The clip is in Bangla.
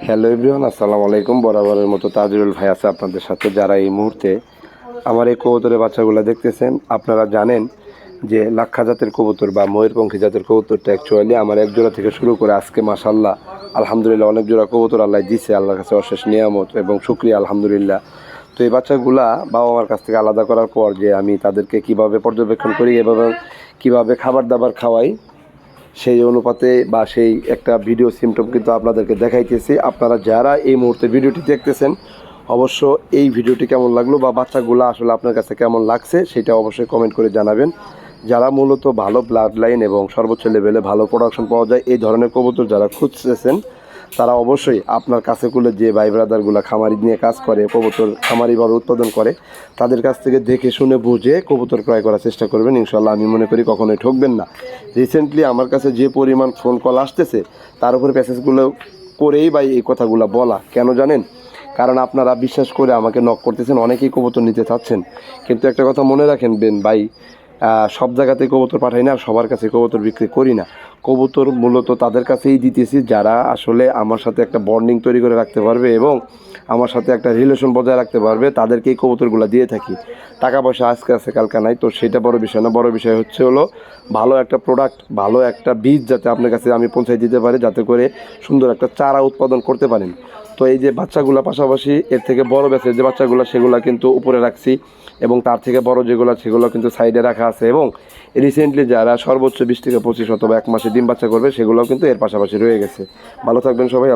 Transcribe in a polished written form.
হ্যালো এভরিওয়ান, আসসালামু আলাইকুম। বরাবরের মতো তাজুল ভাই আছে আপনাদের সাথে। যারা এই মুহূর্তে আমার এই কবুতরের বাচ্চাগুলো দেখতেছেন, আপনারা জানেন যে লাক্ষা জাতের কবুতর বা ময়ূরপঙ্খী জাতের কবুতরটা অ্যাকচুয়ালি আমার এক জোড়া থেকে শুরু করে আজকে মাশাআল্লাহ আলহামদুলিল্লাহ অনেক জোড়া কবুতর আল্লাহ দিছে। আল্লাহর কাছে অশেষ নিয়ামত এবং শুকরিয়া আলহামদুলিল্লাহ। তো এই বাচ্চাগুলা বাবা মার কাছ থেকে আলাদা করার পর যে আমি তাদেরকে কিভাবে পর্যবেক্ষণ করি এবং কিভাবে খাবার দাবার খাওয়াই, সেই অনুপাতে বা সেই একটা ভিডিও সিমটম কিন্তু আপনাদেরকে দেখাইতেছি। আপনারা যারা এই মুহূর্তে ভিডিওটি দেখতেছেন, অবশ্য এই ভিডিওটি কেমন লাগলো বা বাচ্চাগুলো আসলে আপনার কাছে কেমন লাগছে সেটা অবশ্যই কমেন্ট করে জানাবেন। যারা মূলত ভালো ব্লাড লাইন এবং সর্বোচ্চ লেভেলে ভালো প্রোডাকশন পাওয়া যায় এই ধরনের কবুতর যারা খুঁজতেছেন, তারা অবশ্যই আপনার কাছে করলে যে ভাই ব্রাদারগুলো খামারি নিয়ে কাজ করে, কবুতর খামারিভাবে উৎপাদন করে, তাদের কাছ থেকে দেখে শুনে বুঝে কবুতর ক্রয় করার চেষ্টা করবেন। ইনশাল্লাহ আমি মনে করি কখনোই ঠকবেন না। রিসেন্টলি আমার কাছে যে পরিমাণ ফোন কল আসতেছে, তার উপরে প্যাসেজগুলো করেই ভাই এই কথাগুলো বলা। কেন জানেন? কারণ আপনারা বিশ্বাস করে আমাকে নক করতেছেন, অনেকেই কবুতর নিতে চাচ্ছেন, কিন্তু একটা কথা মনে রাখেন ভাই, সব জায়গাতে কবুতর পাঠাই না, সবার কাছে কবুতর বিক্রি করি না। কবুতর মূলত তাদের কাছেই দিতেছি যারা আসলে আমার সাথে একটা বন্ডিং তৈরি করে রাখতে পারবে এবং আমার সাথে একটা রিলেশন বজায় রাখতে পারবে, তাদেরকেই কবুতরগুলো দিয়ে থাকি। টাকা পয়সা আজকে আছে কালকে নাই, তো সেটা বড় বিষয় না। বড় বিষয় হলো ভালো একটা প্রোডাক্ট, ভালো একটা বীজ যাতে আপনার কাছে আমি পৌঁছাই দিতে পারি, যাতে করে সুন্দর একটা চারা উৎপাদন করতে পারেন। তো এই যে বাচ্চাগুলো, পাশাপাশি এর থেকে বড় ব্যাচের যে বাচ্চাগুলো সেগুলো কিন্তু উপরে রাখছি এবং তার থেকে বড় যেগুলো সেগুলো কিন্তু সাইডে রাখা আছে। এবং রিসেন্টলি যারা সর্বোচ্চ 20 থেকে 25 অথবা 1 মাসে ডিম বাচ্চা করবে সেগুলোও কিন্তু এর পাশাপাশি রয়ে গেছে। ভালো থাকবেন সবাই।